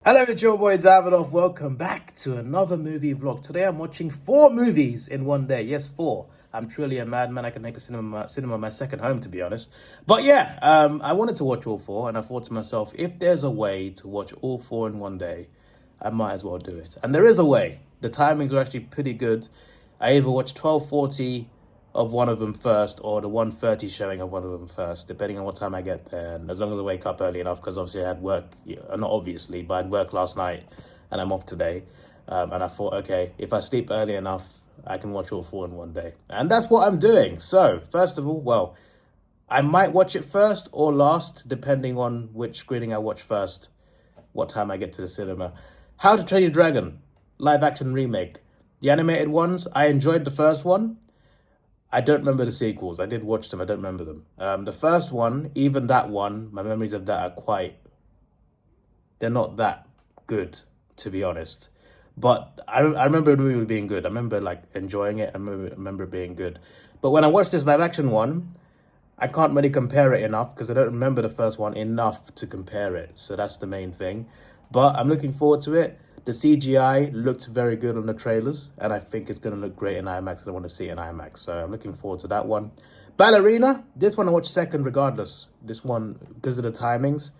Hello, it's your boy Davidoff. Welcome back to another movie vlog. Today I'm watching 4 movies in one day. Yes, 4. I'm truly a madman. I can make the cinema my second home, to be honest. But yeah, I wanted to watch all 4, and I thought to myself, if there's a way to watch all 4 in one day, I might as well do it. And there is a way. The timings are actually pretty good. I either watch 12:40 of one of them first, or the 1:30 showing of one of them first, depending on what time I get there. And as long as I wake up early enough, because obviously I had work, not obviously, but I had work last night and I'm off today. And I thought, okay, if I sleep early enough, I can watch all 4 in one day. And that's what I'm doing. So, first of all, well, I might watch it first or last, depending on which screening I watch first, what time I get to the cinema. How to Train Your Dragon, live action remake. The animated ones, I enjoyed the first one. I don't remember the sequels. I did watch them. I don't remember them. The first one, even that one, my memories of that are they're not that good, to be honest. But I remember the movie being good. I remember like enjoying it. I remember it being good. But when I watched this live action one, I can't really compare it enough because I don't remember the first one enough to compare it. So that's the main thing. But I'm looking forward to it. The CGI looked very good on the trailers, and I think it's going to look great in IMAX, and I want to see it in IMAX. So I'm looking forward to that one. Ballerina, this one I watched second regardless. This one, because of the timings,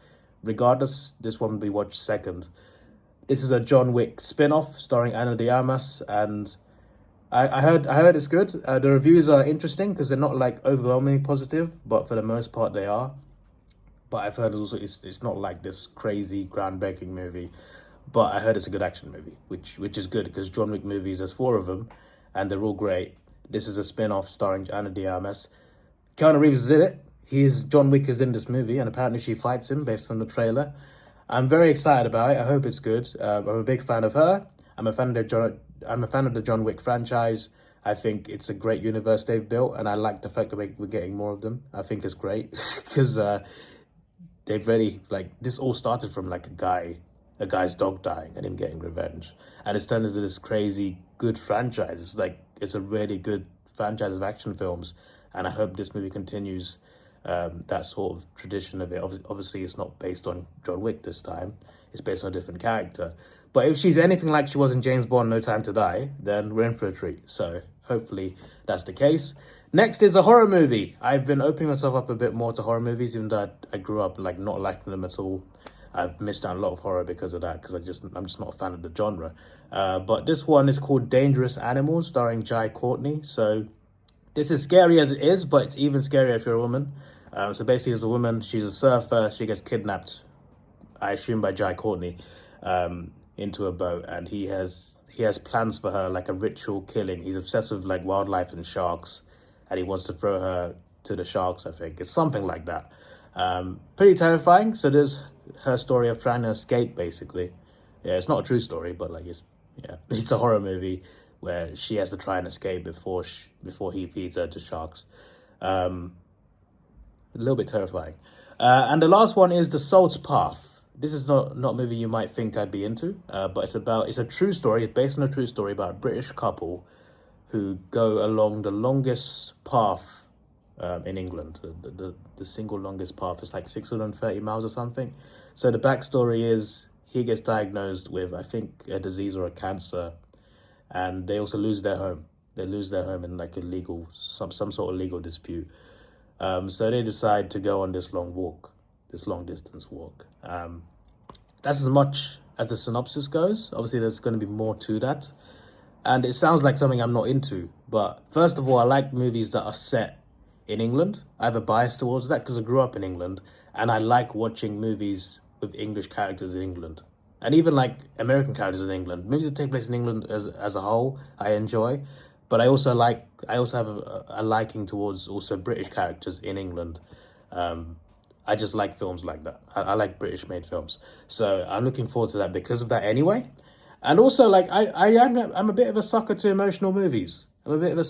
regardless, this one will be watched second. This is a John Wick spin-off starring Ana de Armas, and I heard it's good. The reviews are interesting because they're not like overwhelmingly positive, but for the most part they are. But I've heard also it's not like this crazy groundbreaking movie. But I heard it's a good action movie, which is good because John Wick movies, there's 4 of them, and they're all great. This is a spin-off starring Ana de Armas. Keanu Reeves is in it. John Wick is in this movie, and apparently she fights him based on the trailer. I'm very excited about it. I hope it's good. I'm a big fan of her. I'm a fan of the John Wick franchise. I think it's a great universe they've built, and I like the fact that we're getting more of them. I think it's great because they've really this all started from like a guy's dog dying and him getting revenge, and it's turned into this crazy good franchise. It's a really good franchise of action films, and I hope this movie continues that sort of tradition of it. Obviously it's not based on John Wick this time, it's based on a different character, but if she's anything like she was in James Bond No Time to Die, then we're in for a treat. So hopefully that's the case. Next is a horror movie. I've been opening myself up a bit more to horror movies, even though I grew up not liking them at all. I've missed out a lot of horror because of that, because I'm just not a fan of the genre. But this one is called Dangerous Animals, starring Jai Courtney. So this is scary as it is, but it's even scarier if you're a woman. So basically, as a woman, she's a surfer. She gets kidnapped, I assume by Jai Courtney, into a boat, and he has plans for her, like a ritual killing. He's obsessed with like wildlife and sharks, and he wants to throw her to the sharks. I think it's something like that. Pretty terrifying. So there's her story of trying to escape, basically. Yeah, it's not a true story, but it's a horror movie where she has to try and escape before he feeds her to sharks. A little bit terrifying. And the last one is The Salt's Path. This is not a movie you might think I'd be into, but it's a true story. It's based on a true story about a British couple who go along the longest path in England. The single longest path is like 630 miles or something. So the backstory is he gets diagnosed with, I think, a disease or a cancer, and they also lose their home. They lose their home in like some sort of legal dispute. So they decide to go on this long distance walk. That's as much as the synopsis goes. Obviously, there's going to be more to that, and it sounds like something I'm not into. But first of all, I like movies that are set in England. I have a bias towards that because I grew up in England, and I like watching movies with English characters in England, and even like American characters in England. Movies that take place in England as a whole, I enjoy, but I also have a liking towards also British characters in England. I just like films like that. I like British made films, so I'm looking forward to that because of that anyway. And also, I'm a bit of a sucker to emotional movies. Movies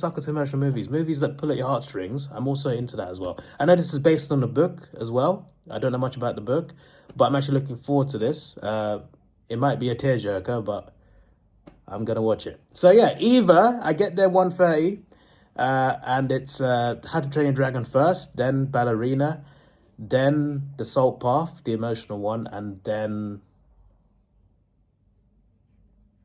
that pull at your heartstrings. I'm also into that as well. I know this is based on a book as well. I don't know much about the book, but I'm actually looking forward to this. It might be a tearjerker, but I'm going to watch it. So yeah, either I get there 1:30, and it's How to Train Your Dragon first, then Ballerina, then The Salt Path, the emotional one, and then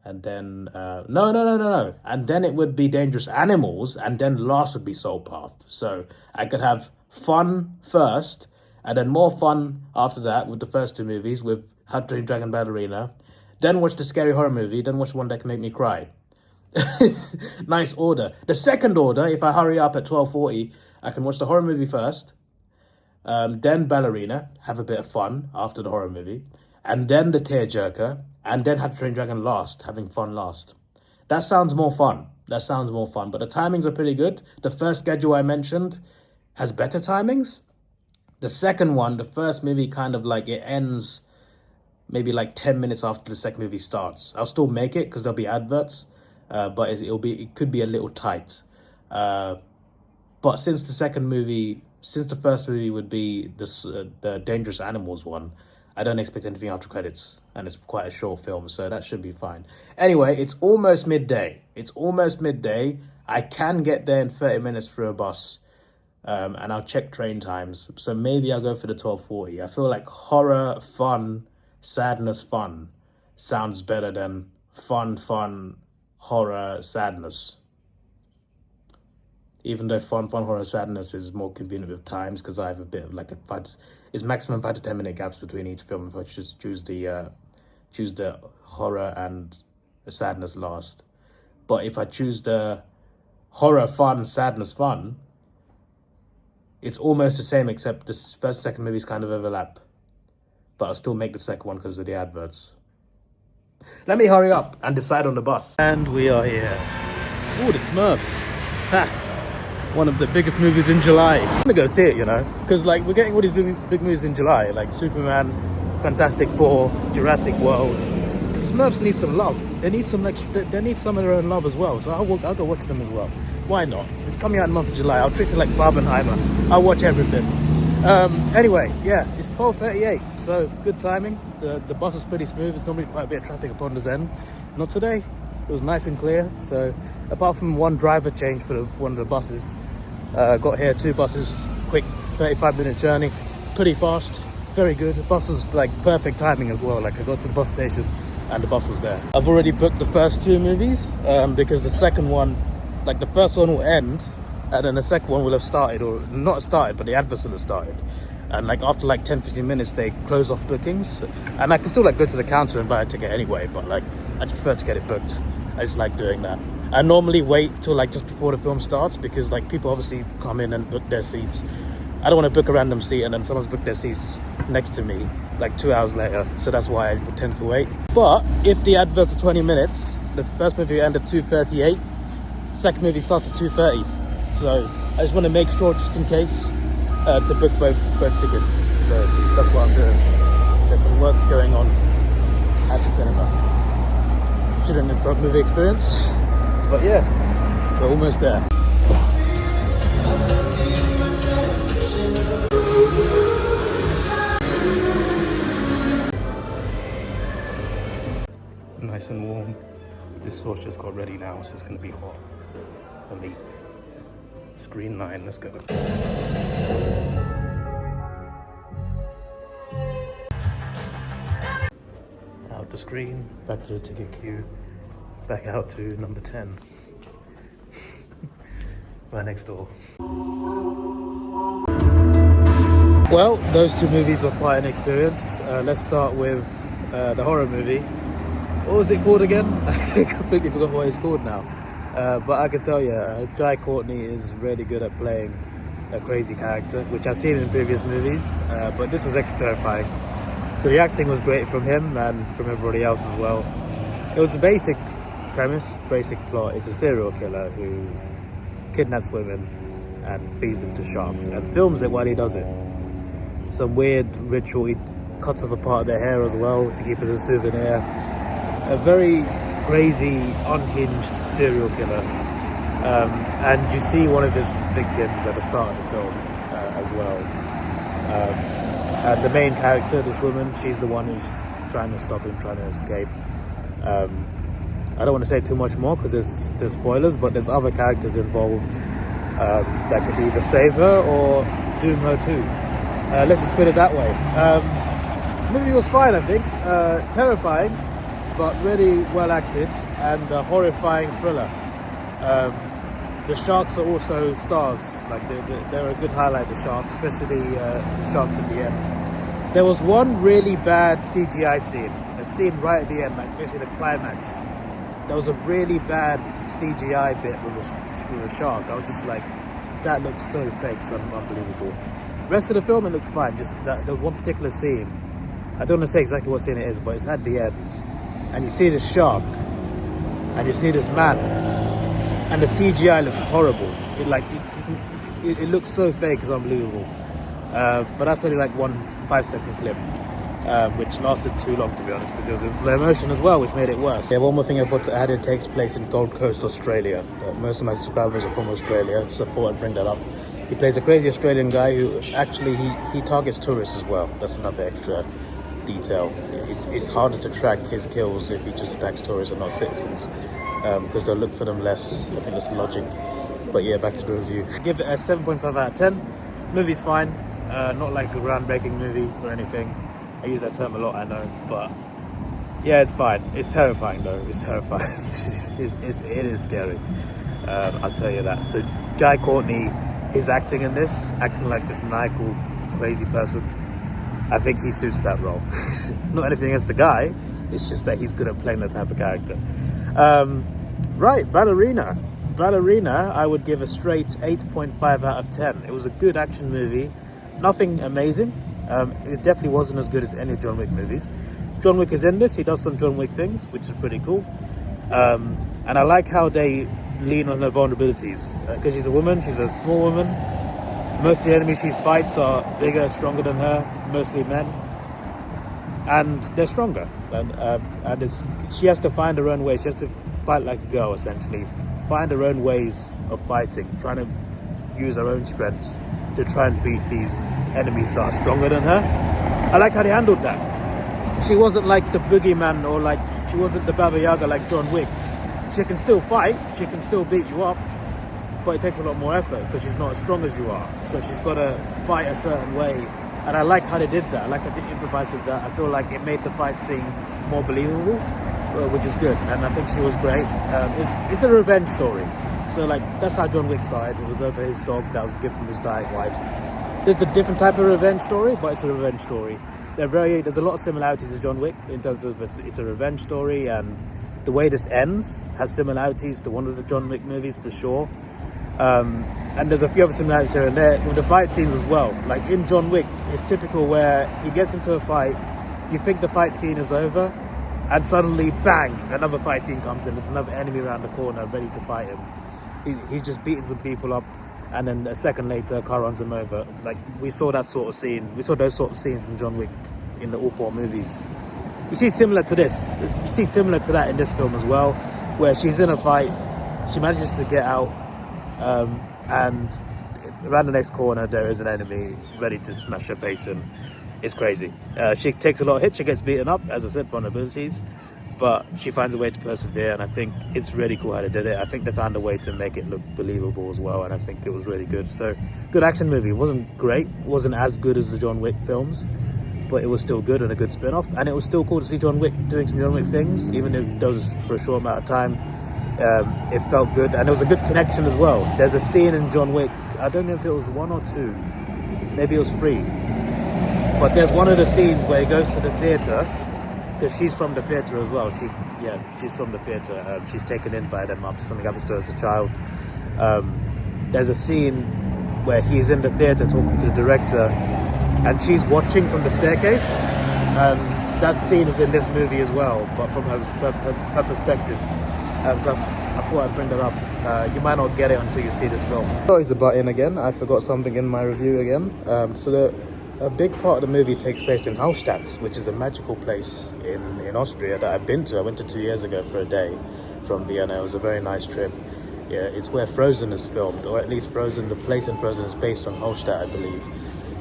and then no. And then it would be Dangerous Animals, and then last would be Soul Path. So I could have fun first, and then more fun after that with the first two movies, with How to Train Your Dragon Ballerina. Then watch the scary horror movie, then watch one that can make me cry. Nice order. The second order, if I hurry up at 12:40, I can watch the horror movie first, then Ballerina, have a bit of fun after the horror movie, and then the tearjerker, and then How to Train Your Dragon last, having fun last. That sounds more fun. But the timings are pretty good. The first schedule I mentioned has better timings. The second one, the first movie kind of like it ends maybe like 10 minutes after the second movie starts. I'll still make it because there'll be adverts, but it could be a little tight. But since the first movie would be the Dangerous Animals one, I don't expect anything after credits, and it's quite a short film, so that should be fine. Anyway, it's almost midday. I can get there in 30 minutes through a bus, and I'll check train times. So maybe I'll go for the 12:40. I feel like horror, fun, sadness, fun sounds better than fun, horror, sadness. Even though fun, horror, sadness is more convenient with times, because I have a bit of like it's maximum 5 to 10 minute gaps between each film. If I just choose the horror and the sadness last. But if I choose the horror, fun, sadness, fun, it's almost the same, except this first, second movies kind of overlap. But I'll still make the second one because of the adverts. Let me hurry up and decide on the bus. And we are here. Oh, the Smurfs. Ha! One of the biggest movies in July. I'm gonna go see it, because like we're getting all these big movies in July, like Superman, Fantastic Four, Jurassic World. The Smurfs need some love. They need some of their own love as well. So I'll go watch them as well. Why not? It's coming out in the month of July. I'll treat it like Barbenheimer. I'll watch everything. Anyway, yeah, it's 12:38, so good timing. The bus is pretty smooth. There's normally quite a bit of traffic upon this end. Not today. It was nice and clear. So apart from one driver change for one of the buses, got here 2 buses, quick 35-minute journey, pretty fast, very good. The bus was like perfect timing as well. Like I got to the bus station and the bus was there. I've already booked the first 2 movies because the second one, like the first one will end, and then the second one will have started, or not started, but the adverts will have started. And like after like 10-15 minutes, they close off bookings. And I can still like go to the counter and buy a ticket anyway, but like I just prefer to get it booked. I just like doing that. I normally wait till like just before the film starts, because like people obviously come in and book their seats. I don't want to book a random seat and then someone's booked their seats next to me like 2 hours later. So that's why I tend to wait. But if the adverts are 20 minutes, this first movie ends at 2:38, second movie starts at 2:30. So I just want to make sure, just in case, to book both tickets. So that's what I'm doing. There's some works going on at the cinema. Shouldn't interrupt movie experience, but yeah, we're almost there. Nice and warm. This sauce just got ready now, so it's gonna be hot. Elite. Screen 9, let's go. Out the screen, back to the ticket queue, back out to number 10. Right next door. Well, those 2 movies were quite an experience. Let's start with the horror movie. What was it called again? I completely forgot what it's called now. But I can tell you, Jai Courtney is really good at playing a crazy character, which I've seen in previous movies, but this was extra terrifying. So the acting was great from him and from everybody else as well. It was a basic premise, basic plot. It's a serial killer who kidnaps women and feeds them to sharks and films it while he does it. Some weird ritual, he cuts off a part of their hair as well to keep it as a souvenir. A very crazy, unhinged serial killer. And you see one of his victims at the start of the film as well. And the main character, this woman, she's the one who's trying to stop him, trying to escape. I don't want to say too much more because there's spoilers, but there's other characters involved that could either save her or doom her too. Let's just put it that way. The movie was fine, I think. Terrifying. but really well acted and a horrifying thriller. The sharks are also stars, like they're a good highlight, the sharks, especially the sharks at the end. There was one really bad CGI scene, a scene right at the end, like basically the climax. There was a really bad CGI bit with a shark. I was just like, that looks so fake, it's unbelievable. The rest of the film, it looks fine, just that there was one particular scene. I don't want to say exactly what scene it is, but it's at the end. And you see this shark, and you see this man, and the CGI looks horrible. It looks so fake, it's unbelievable. But that's only like 1 5-second clip, which lasted too long, to be honest, because it was in slow motion as well, which made it worse. Yeah, one more thing I thought to add, it takes place in Gold Coast, Australia. Most of my subscribers are from Australia, so I thought I'd bring that up. He plays a crazy Australian guy who actually, he targets tourists as well. That's another extra detail. It's harder to track his kills if he just attacks tourists and not citizens, because they'll look for them less. I think that's the logic. But yeah, back to the review. Give it a 7.5 out of 10. Movie's fine. Not like a groundbreaking movie or anything. I use that term a lot, I know, but yeah, it's fine. It's terrifying though. It's terrifying. It is scary. I'll tell you that. So Jai Courtney, his acting in this, acting like this maniacal, crazy person, I think he suits that role. Not anything against the guy, it's just that he's good at playing that type of character. Right, Ballerina. Ballerina, I would give a straight 8.5 out of 10. It was a good action movie. Nothing amazing. It definitely wasn't as good as any John Wick movies. John Wick is in this. He does some John Wick things, which is pretty cool. And I like how they lean on her vulnerabilities. Because she's a woman, she's a small woman. Most of the enemies she fights are bigger, stronger than her, mostly men. And they're stronger. And she has to find her own way. She has to fight like a girl, essentially. Find her own ways of fighting, trying to use her own strengths to try and beat these enemies that are stronger than her. I like how they handled that. She wasn't like the boogeyman, or like she wasn't the Baba Yaga like John Wick. She can still fight, she can still beat you up, but it takes a lot more effort because she's not as strong as you are. So she's got to fight a certain way. And I like how they did that. I like how they improvised with that. I feel like it made the fight scenes more believable, which is good. And I think she was great. It's a revenge story. So like, that's how John Wick started. It was over his dog that was a gift from his dying wife. There's a different type of revenge story, but it's a revenge story. There's a lot of similarities to John Wick in terms of it's a revenge story, and the way this ends has similarities to one of the John Wick movies for sure. And there's a few other similarities here and there with the fight scenes as well. Like in John Wick, it's typical where he gets into a fight, you think the fight scene is over, and suddenly, bang, another fight scene comes in. There's another enemy around the corner ready to fight him. He's just beating some people up, and then a second later, a car runs him over. Like, we saw that sort of scene. We saw those sort of scenes in John Wick in all 4 movies. You see similar to this. You see similar to that in this film as well, where she's in a fight, she manages to get out, and around the next corner there is an enemy ready to smash her face in. It's crazy. She takes a lot of hits, she gets beaten up, as I said, vulnerabilities, but she finds a way to persevere, and I think it's really cool how they did it. I think they found a way to make it look believable as well, and I think it was really good. So, good action movie. It wasn't great, it wasn't as good as the John Wick films, but it was still good and a good spin-off, and it was still cool to see John Wick doing some John Wick things, even if it was for a short amount of time. It felt good, and there was a good connection as well. There's a scene in John Wick, I don't know if it was 1 or 2, maybe it was 3, but there's one of the scenes where he goes to the theatre, because she's from the theatre as well. She's from the theatre. She's taken in by them after something happens to her as a child. There's a scene where he's in the theatre talking to the director, and she's watching from the staircase. That scene is in this movie as well, but from her perspective. So I thought I'd bring that up. You might not get it until you see this film. Sorry to butt in again. I forgot something in my review again. A big part of the movie takes place in Hallstatt, which is a magical place in Austria that I've been to. I went to 2 years ago for a day from Vienna. It was a very nice trip. Yeah, it's where Frozen is filmed, or at least Frozen, the place in Frozen is based on Hallstatt, I believe.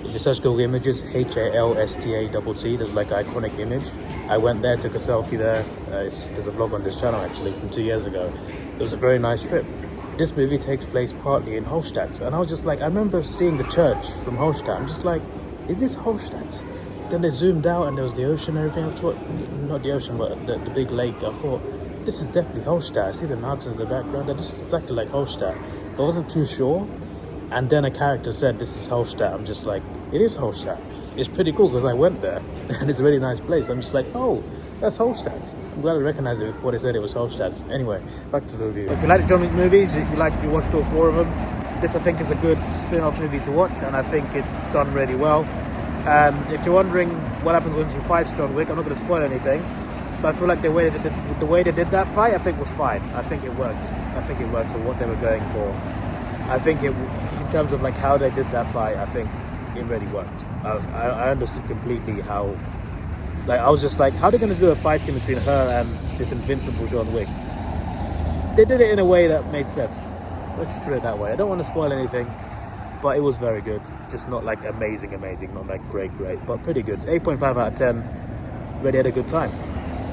If you search Google Images, Hallstatt, there's like an iconic image. I went there, took a selfie there. There's a vlog on this channel actually from 2 years ago. It was a very nice trip. This movie takes place partly in Hallstatt, and I was just like, I remember seeing the church from Hallstatt. I'm just like, is this Hallstatt? then they zoomed out and there was the ocean and everything. I thought, not the ocean, but the big lake. I thought, this is definitely Holstadt. I see the mountains in the background. This is exactly like Holstadt. But I wasn't too sure. And then a character said, this is Holstadt. I'm just like, it is Holstadt. It's pretty cool because I went there and it's a really nice place. I'm just like, oh, that's Holstadt. I'm glad I recognized it before they said it was Holstadt. Anyway, back to the review. If you like the John Wick movies, you watched all 4 of them. This, I think, is a good spin-off movie to watch, and I think it's done really well. If you're wondering what happens when she fights John Wick, I'm not going to spoil anything, but I feel like the way they did that fight, I think was fine. I think it worked. I think it worked for what they were going for. I think in terms of like how they did that fight, I think it really worked. I understood completely how. Like, I was just like, how are they going to do a fight scene between her and this invincible John Wick? They did it in a way that made sense. Let's put it that way. I don't want to spoil anything, but it was very good. Just not like amazing, not like great, but pretty good. 8.5 out of 10. Really had a good time.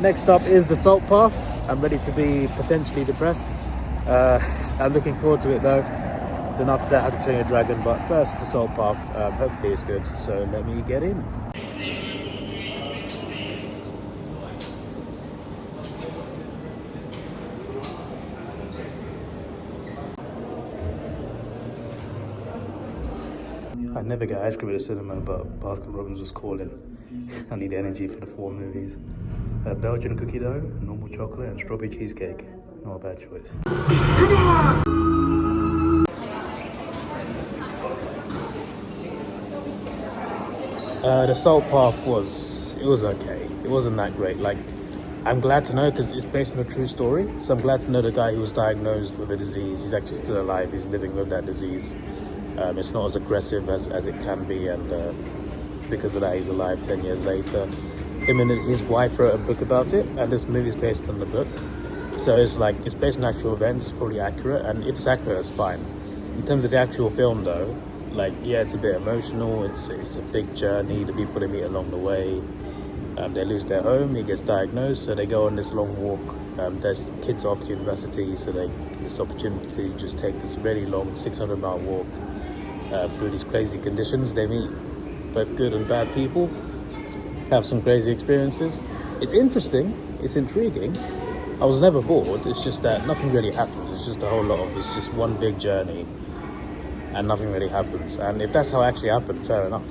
Next up is The Salt Path. I'm ready to be potentially depressed. I'm looking forward to it though. Then after that, How to Train Your Dragon. But first, The Salt Path. Hopefully it's good. So let me get in. I never get ice cream at the cinema, but Baskin Robbins was calling. I need energy for the 4 movies. Belgian cookie dough, normal chocolate, and strawberry cheesecake. Not a bad choice. The Salt Path was okay. It wasn't that great. Like, I'm glad to know because it's based on a true story. So I'm glad to know the guy who was diagnosed with a disease, he's actually still alive. He's living with that disease. It's not as aggressive as it can be, and because of that, he's alive 10 years later. Him and his wife wrote a book about it, and this movie is based on the book. So it's based on actual events, it's probably accurate, and if it's accurate, it's fine. In terms of the actual film, though, like, yeah, it's a bit emotional. It's a big journey. The people they meet along the way, they lose their home. He gets diagnosed, so they go on this long walk. There's kids off to university, so they get this opportunity to just take this really long 600-mile walk. Through these crazy conditions. They meet both good and bad people, have some crazy experiences. It's interesting, it's intriguing. I was never bored, it's just that nothing really happens. It's just a whole lot of, it's just one big journey and nothing really happens. And if that's how it actually happened, fair enough.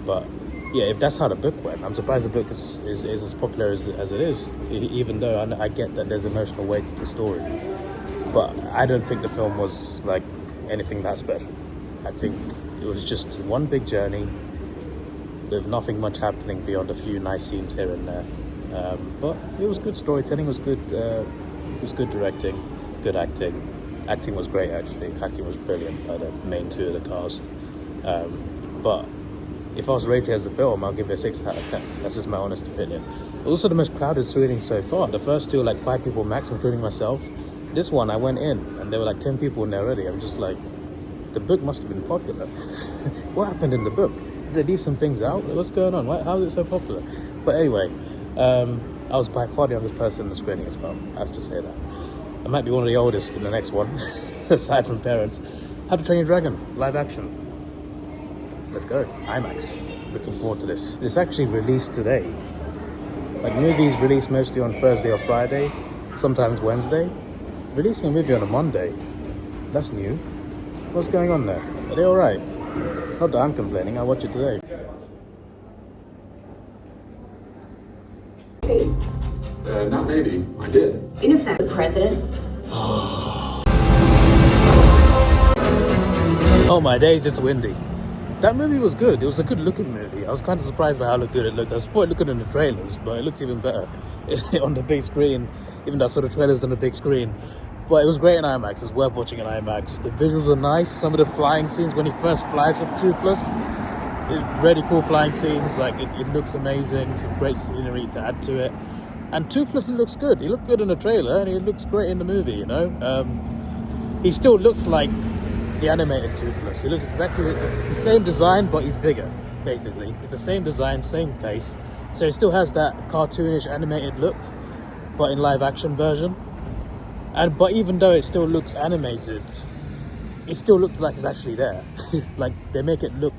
But yeah, if that's how the book went, I'm surprised the book is as popular as it is, even though I get that there's emotional weight to the story. But I don't think the film was like anything that special. I think it was just one big journey with nothing much happening beyond a few nice scenes here and there. But it was good storytelling, it was good directing, good acting. Acting was great, actually. Acting was brilliant by the main 2 of the cast. But if I was rated as a film, I'll give it a 6 out of 10. That's just my honest opinion. Also the most crowded screening so far. The first 2 were like 5 people max, including myself. This one, I went in and there were like 10 people in there already. I'm just like, the book must have been popular. What happened in the book? Did they leave some things out? What's going on? How is it so popular? But anyway, I was by far the youngest person in the screening as well. I have to say that. I might be one of the oldest in the next one, aside from parents. How to Train Your Dragon, live action. Let's go. IMAX. Looking forward to this. It's actually released today. Like, movies released mostly on Thursday or Friday, sometimes Wednesday. Releasing a movie on a Monday, that's new. What's going on there? Are they alright? Not that I'm complaining, I'll watch it today. Not maybe, I did. In effect, the president. Oh my days, it's windy. That movie was good. It was a good looking movie. I was kind of surprised by how good it looked. I thought it looked good in the trailers, but it looked even better on the big screen. Even though I saw the trailers on the big screen. But it was great in IMAX. It's worth watching in IMAX. The visuals are nice. Some of the flying scenes when he first flies with Toothless, it's really cool flying scenes. Like, it looks amazing. Some great scenery to add to it. And Toothless looks good. He looked good in the trailer and he looks great in the movie, you know. He still looks like the animated Toothless. He looks exactly, it's the same design, but he's bigger, basically. It's the same design, same face. So he still has that cartoonish animated look, but in live action version. But even though it still looks animated, it still looks like it's actually there. Like, they make it look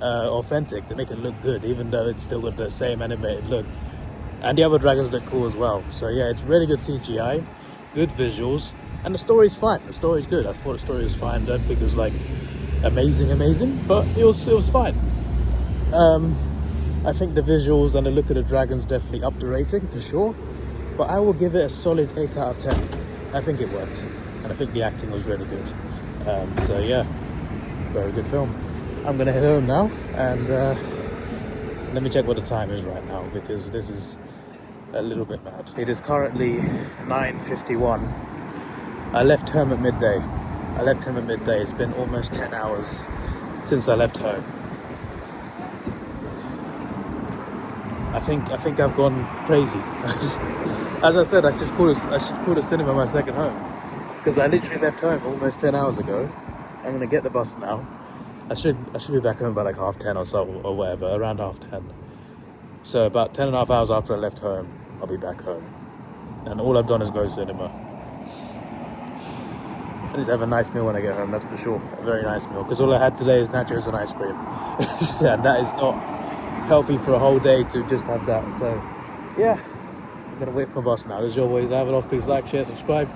authentic. They make it look good, even though it's still got the same animated look. And the other dragons look cool as well. So yeah, it's really good CGI, good visuals, and the story's fine. The story's good. I thought the story was fine. I don't think it was like amazing, but it was fine. I think the visuals and the look of the dragons definitely up the rating for sure. But I will give it a solid 8 out of 10. I think it worked, and I think the acting was really good. So yeah, very good film. I'm gonna head home now, and let me check what the time is right now, because this is a little bit mad. It is currently 9:51. I left home at midday. It's been almost 10 hours since I left home. I think I've gone crazy. As I said, I should call the cinema my second home, because I literally left home almost 10 hours ago. I'm gonna get the bus now. I should be back home by like 10:30 or so, or whatever, around 10:30. So about 10.5 hours after I left home, I'll be back home. And all I've done is go to cinema. I need to have a nice meal when I get home, that's for sure. A very nice meal, because all I had today is nachos and ice cream. Yeah, and that is not healthy for a whole day to just have that. So yeah, I'm gonna wait for my bus now. As always, Davidoff. Please like, share, subscribe.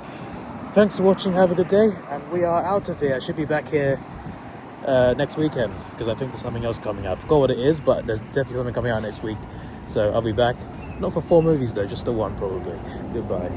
Thanks for watching, have a good day, and we are out of here. I should be back here next weekend, because I think there's something else coming out. I forgot what it is, but there's definitely something coming out next week. So I'll be back, not for 4 movies though, just the one probably. Goodbye.